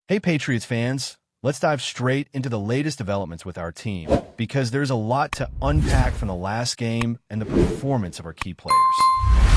Hey Patriots fans, let's dive straight into the latest developments with our team, because there's a lot to unpack from the last game and the performance of our key players.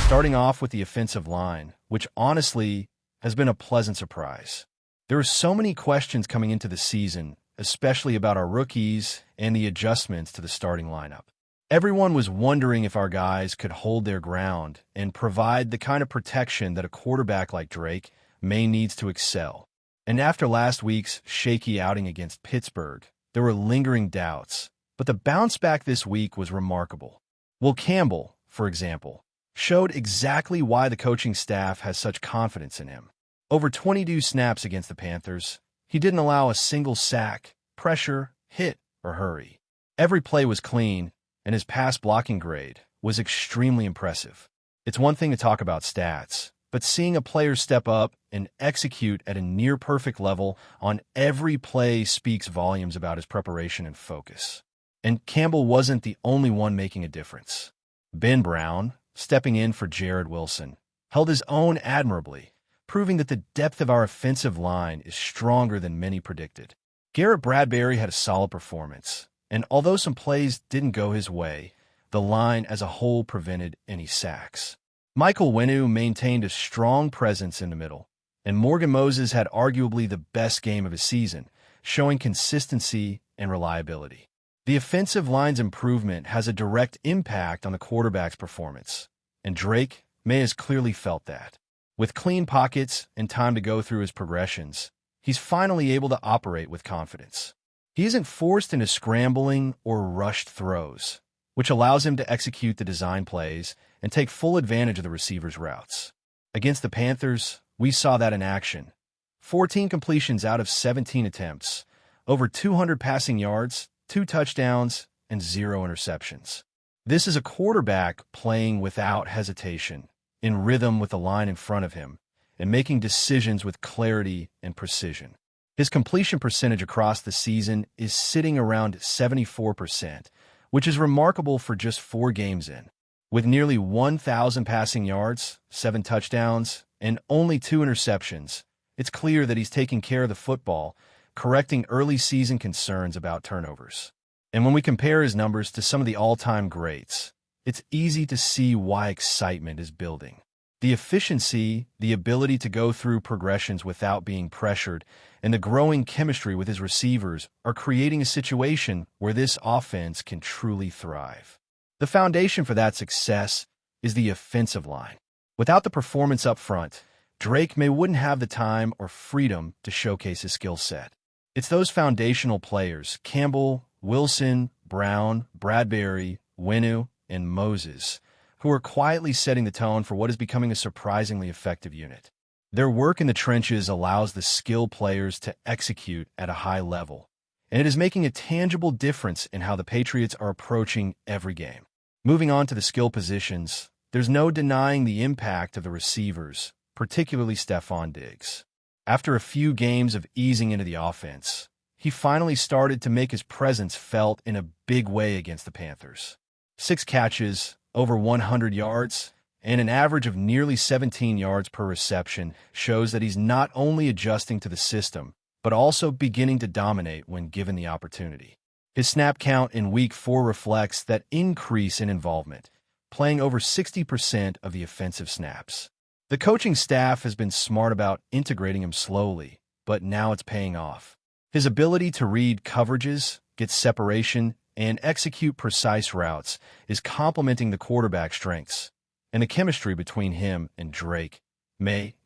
Starting off with the offensive line, which honestly has been a pleasant surprise. There are so many questions coming into the season, especially about our rookies and the adjustments to the starting lineup. Everyone was wondering if our guys could hold their ground and provide the kind of protection that a quarterback like Drake may needs to excel. And after last week's shaky outing against Pittsburgh, there were lingering doubts, but the bounce back this week was remarkable. Will Campbell, for example, showed exactly why the coaching staff has such confidence in him. Over 22 snaps against the Panthers, he didn't allow a single sack, pressure, hit, or hurry. Every play was clean, and his pass blocking grade was extremely impressive. It's one thing to talk about stats, but seeing a player step up and execute at a near-perfect level on every play speaks volumes about his preparation and focus. And Campbell wasn't the only one making a difference. Ben Brown, stepping in for Jared Wilson, held his own admirably, proving that the depth of our offensive line is stronger than many predicted. Garrett Bradbury had a solid performance, and although some plays didn't go his way, the line as a whole prevented any sacks. Michael Winu maintained a strong presence in the middle, and Morgan Moses had arguably the best game of his season, showing consistency and reliability. The offensive line's improvement has a direct impact on the quarterback's performance, and Drake may has clearly felt that. With clean pockets and time to go through his progressions, he's finally able to operate with confidence. He isn't forced into scrambling or rushed throws, which allows him to execute the design plays and take full advantage of the receiver's routes. Against the Panthers, we saw that in action. 14 completions out of 17 attempts, over 200 passing yards, 2 touchdowns, and 0 interceptions. This is a quarterback playing without hesitation, in rhythm with the line in front of him, and making decisions with clarity and precision. His completion percentage across the season is sitting around 74%, which is remarkable for just 4 games in. With nearly 1,000 passing yards, 7 touchdowns, and only 2 interceptions, it's clear that he's taking care of the football, correcting early season concerns about turnovers. And when we compare his numbers to some of the all-time greats, it's easy to see why excitement is building. The efficiency, the ability to go through progressions without being pressured, and the growing chemistry with his receivers are creating a situation where this offense can truly thrive. The foundation for that success is the offensive line. Without the performance up front, Drake wouldn't have the time or freedom to showcase his skill set. It's those foundational players, Campbell, Wilson, Brown, Bradbury, Winu, and Moses, who are quietly setting the tone for what is becoming a surprisingly effective unit. Their work in the trenches allows the skilled players to execute at a high level, and it is making a tangible difference in how the Patriots are approaching every game. Moving on to the skill positions, there's no denying the impact of the receivers, particularly Stephon Diggs. After a few games of easing into the offense, he finally started to make his presence felt in a big way against the Panthers. 6 catches, over 100 yards, and an average of nearly 17 yards per reception shows that he's not only adjusting to the system, but also beginning to dominate when given the opportunity. His snap count in Week 4 reflects that increase in involvement, playing over 60% of the offensive snaps. The coaching staff has been smart about integrating him slowly, but now it's paying off. His ability to read coverages, get separation, and execute precise routes is complementing the quarterback's strengths, and the chemistry between him and Drake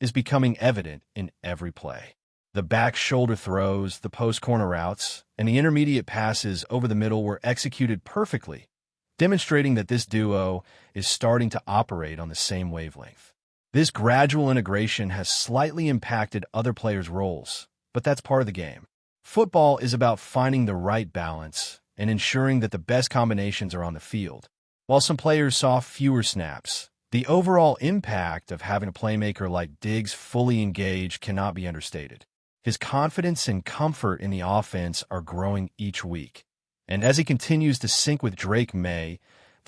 is becoming evident in every play. The back shoulder throws, the post corner routes, and the intermediate passes over the middle were executed perfectly, demonstrating that this duo is starting to operate on the same wavelength. This gradual integration has slightly impacted other players' roles, but that's part of the game. Football is about finding the right balance and ensuring that the best combinations are on the field. While some players saw fewer snaps, the overall impact of having a playmaker like Diggs fully engaged cannot be understated. His confidence and comfort in the offense are growing each week. And as he continues to sync with Drake the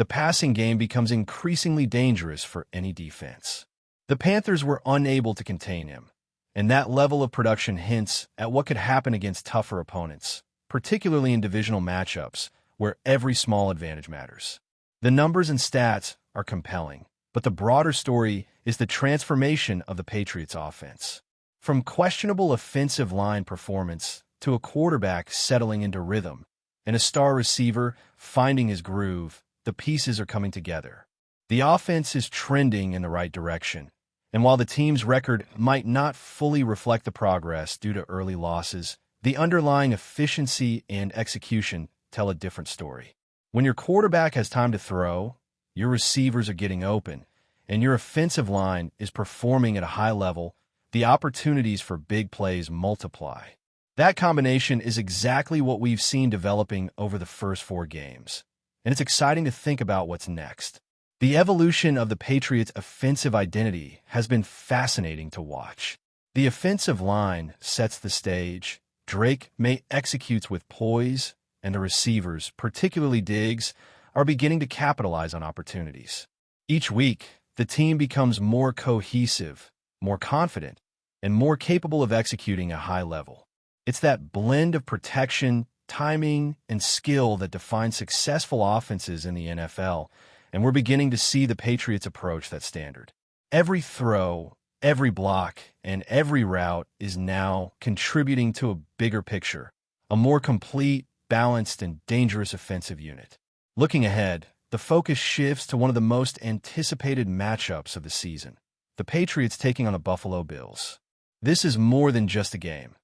passing game becomes increasingly dangerous for any defense. The Panthers were unable to contain him, And that level of production hints at what could happen against tougher opponents, particularly in divisional matchups, where every small advantage matters. The numbers and stats are compelling, but the broader story is the transformation of the Patriots offense. From questionable offensive line performance to a quarterback settling into rhythm and a star receiver finding his groove, the pieces are coming together. The offense is trending in the right direction, and while the team's record might not fully reflect the progress due to early losses, the underlying efficiency and execution tell a different story. When your quarterback has time to throw, your receivers are getting open, and your offensive line is performing at a high level, the opportunities for big plays multiply. That combination is exactly what we've seen developing over the first 4 games, and it's exciting to think about what's next. The evolution of the Patriots' offensive identity has been fascinating to watch. The offensive line sets the stage, Drake May executes with poise, and the receivers, particularly Diggs, are beginning to capitalize on opportunities. Each week, the team becomes more cohesive, more confident, and more capable of executing at a high level. It's that blend of protection, timing, and skill that defines successful offenses in the NFL, and we're beginning to see the Patriots approach that standard. Every throw, every block, and every route is now contributing to a bigger picture, a more complete, balanced, and dangerous offensive unit. Looking ahead, the focus shifts to one of the most anticipated matchups of the season, the Patriots taking on the Buffalo Bills. This is more than just a game.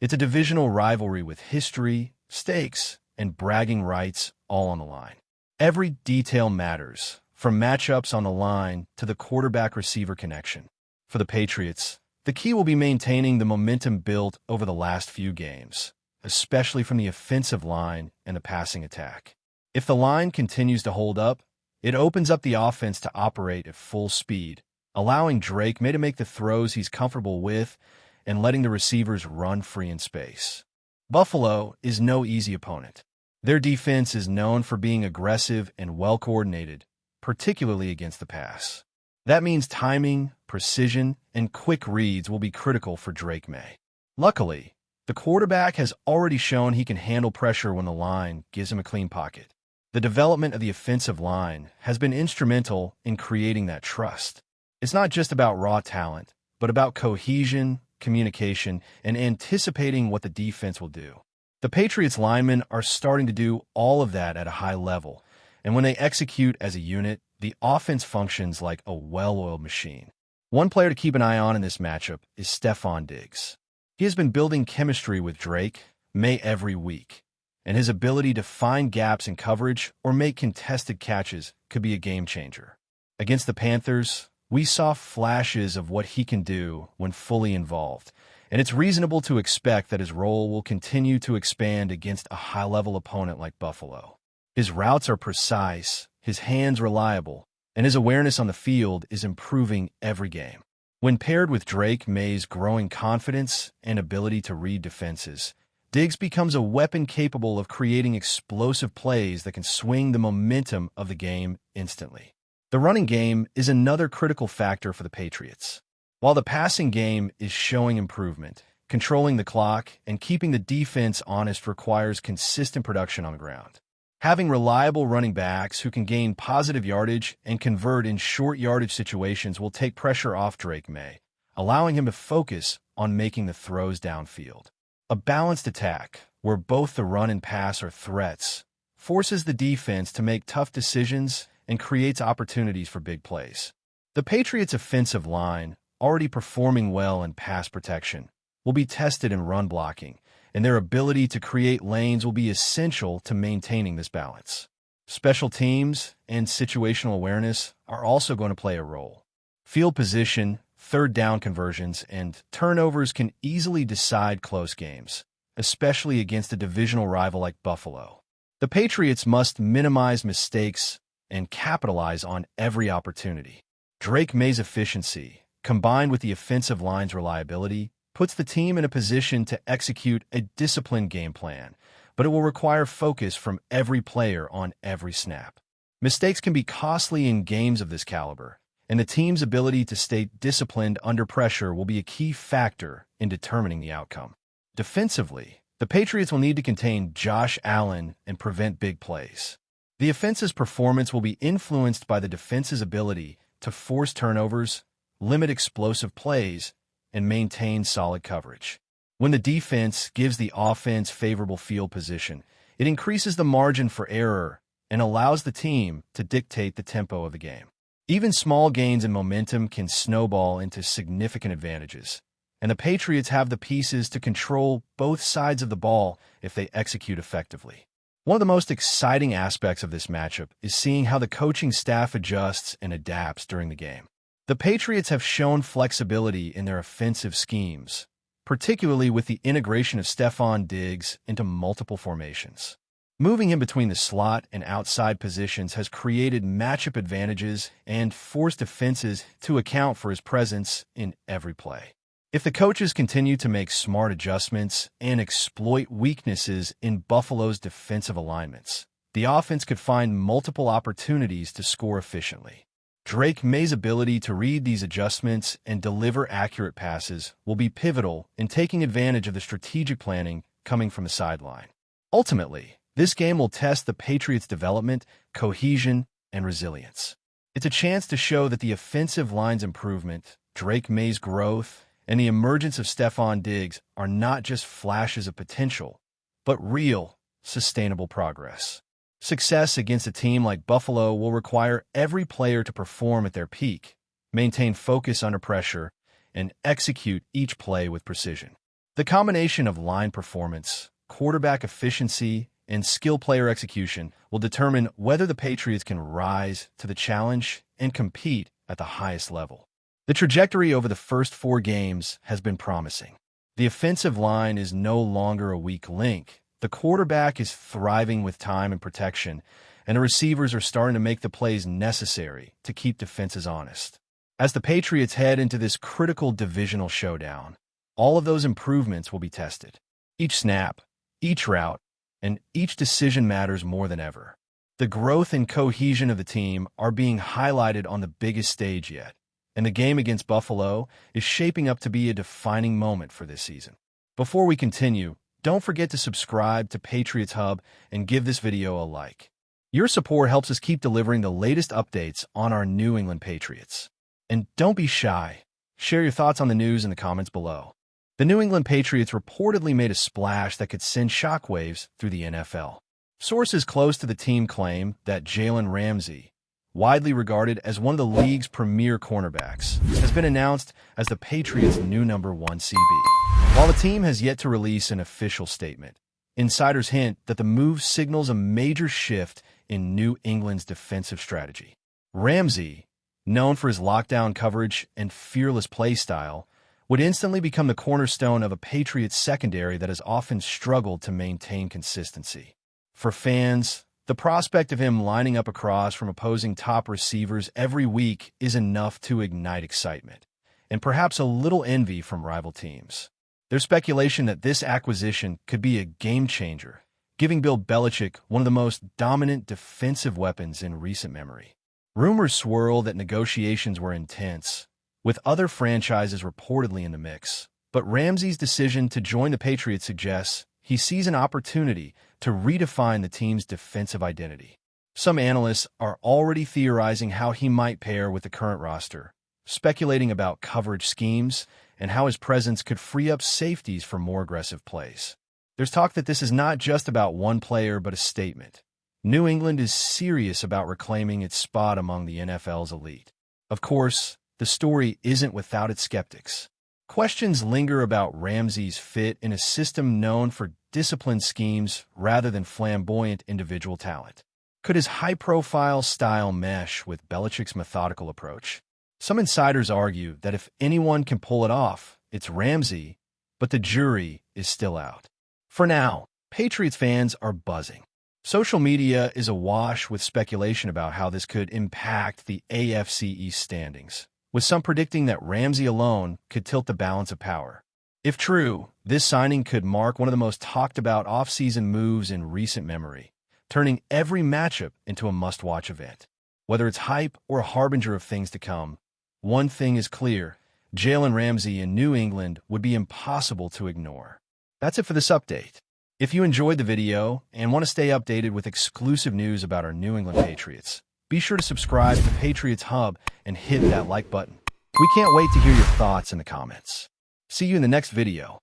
It's a divisional rivalry with history, stakes, and bragging rights all on the line. Every detail matters, from matchups on the line to the quarterback-receiver connection. For the Patriots, the key will be maintaining the momentum built over the last few games, especially from the offensive line and the passing attack. If the line continues to hold up, it opens up the offense to operate at full speed, allowing Drake May to make the throws he's comfortable with and letting the receivers run free in space. Buffalo is no easy opponent. Their defense is known for being aggressive and well-coordinated, particularly against the pass. That means timing, precision, and quick reads will be critical for Drake May. Luckily, the quarterback has already shown he can handle pressure when the line gives him a clean pocket. The development of the offensive line has been instrumental in creating that trust. It's not just about raw talent, but about cohesion, communication, and anticipating what the defense will do. The Patriots linemen are starting to do all of that at a high level, and when they execute as a unit, the offense functions like a well-oiled machine. One player to keep an eye on in this matchup is Stefon Diggs. He has been building chemistry with Drake May every week, and his ability to find gaps in coverage or make contested catches could be a game-changer. Against the Panthers, we saw flashes of what he can do when fully involved, and it's reasonable to expect that his role will continue to expand against a high-level opponent like Buffalo. His routes are precise, his hands reliable, and his awareness on the field is improving every game. When paired with Drake May's growing confidence and ability to read defenses, Diggs becomes a weapon capable of creating explosive plays that can swing the momentum of the game instantly. The running game is another critical factor for the Patriots. While the passing game is showing improvement, controlling the clock and keeping the defense honest requires consistent production on the ground. Having reliable running backs who can gain positive yardage and convert in short yardage situations will take pressure off Drake May, allowing him to focus on making the throws downfield. A balanced attack, where both the run and pass are threats, forces the defense to make tough decisions and creates opportunities for big plays. The Patriots' offensive line, already performing well in pass protection, will be tested in run blocking, and their ability to create lanes will be essential to maintaining this balance. Special teams and situational awareness are also going to play a role. Field position, third down conversions, and turnovers can easily decide close games, especially against a divisional rival like Buffalo. The Patriots must minimize mistakes and capitalize on every opportunity. Drake May's efficiency, combined with the offensive line's reliability, puts the team in a position to execute a disciplined game plan, but it will require focus from every player on every snap. Mistakes can be costly in games of this caliber, and the team's ability to stay disciplined under pressure will be a key factor in determining the outcome. Defensively, the Patriots will need to contain Josh Allen and prevent big plays. The offense's performance will be influenced by the defense's ability to force turnovers, limit explosive plays, and maintain solid coverage. When the defense gives the offense favorable field position, it increases the margin for error and allows the team to dictate the tempo of the game. Even small gains in momentum can snowball into significant advantages, and the Patriots have the pieces to control both sides of the ball if they execute effectively. One of the most exciting aspects of this matchup is seeing how the coaching staff adjusts and adapts during the game. The Patriots have shown flexibility in their offensive schemes, particularly with the integration of Stefon Diggs into multiple formations. Moving him between the slot and outside positions has created matchup advantages and forced defenses to account for his presence in every play. If the coaches continue to make smart adjustments and exploit weaknesses in Buffalo's defensive alignments, the offense could find multiple opportunities to score efficiently. Drake May's ability to read these adjustments and deliver accurate passes will be pivotal in taking advantage of the strategic planning coming from the sideline. Ultimately, this game will test the Patriots' development, cohesion, and resilience. It's a chance to show that the offensive line's improvement, Drake May's growth, and the emergence of Stefon Diggs are not just flashes of potential, but real, sustainable progress. Success against a team like Buffalo will require every player to perform at their peak, maintain focus under pressure, and execute each play with precision. The combination of line performance, quarterback efficiency, and skill player execution will determine whether the Patriots can rise to the challenge and compete at the highest level. The trajectory over the first 4 games has been promising. The offensive line is no longer a weak link. The quarterback is thriving with time and protection, and the receivers are starting to make the plays necessary to keep defenses honest. As the Patriots head into this critical divisional showdown, all of those improvements will be tested. Each snap, each route, and each decision matters more than ever. The growth and cohesion of the team are being highlighted on the biggest stage yet, and the game against Buffalo is shaping up to be a defining moment for this season. Before we continue, don't forget to subscribe to Patriots Hub and give this video a like. Your support helps us keep delivering the latest updates on our New England Patriots. And don't be shy. Share your thoughts on the news in the comments below. The New England Patriots reportedly made a splash that could send shockwaves through the NFL. Sources close to the team claim that JALEN RAMSEY, widely regarded as one of the league's premier cornerbacks, has been announced as the Patriots' new number 1 CB. While the team has yet to release an official statement, insiders hint that the move signals a major shift in New England's defensive strategy. RAMSEY, known for his lockdown coverage and fearless play style, would instantly become the cornerstone of a Patriots secondary that has often struggled to maintain consistency. For fans, the prospect of him lining up across from opposing top receivers every week is enough to ignite excitement, and perhaps a little envy from rival teams. There's speculation that this acquisition could be a game-changer, giving Bill Belichick one of the most dominant defensive weapons in recent memory. Rumors swirl that negotiations were intense, with other franchises reportedly in the mix, but RAMSEY's decision to join the Patriots suggests he sees an opportunity to redefine the team's defensive identity. Some analysts are already theorizing how he might pair with the current roster, speculating about coverage schemes and how his presence could free up safeties for more aggressive plays. There's talk that this is not just about one player but a statement. New England is serious about reclaiming its spot among the NFL's elite. Of course, the story isn't without its skeptics. Questions linger about RAMSEY's fit in a system known for disciplined schemes rather than flamboyant individual talent. Could his high-profile style mesh with Belichick's methodical approach? Some insiders argue that if anyone can pull it off, it's RAMSEY, but the jury is still out. For now, Patriots fans are buzzing. Social media is awash with speculation about how this could impact the AFC East standings, with some predicting that RAMSEY alone could tilt the balance of power. If true, this signing could mark one of the most talked-about off-season moves in recent memory, turning every matchup into a must-watch event. Whether it's hype or a harbinger of things to come, One thing is clear, Jalen Ramsey in New England would be impossible to ignore. That's it for this update. If you enjoyed the video and want to stay updated with exclusive news about our New England Patriots, be sure to subscribe to Patriots Hub and hit that like button. We can't wait to hear your thoughts in the comments. See you in the next video.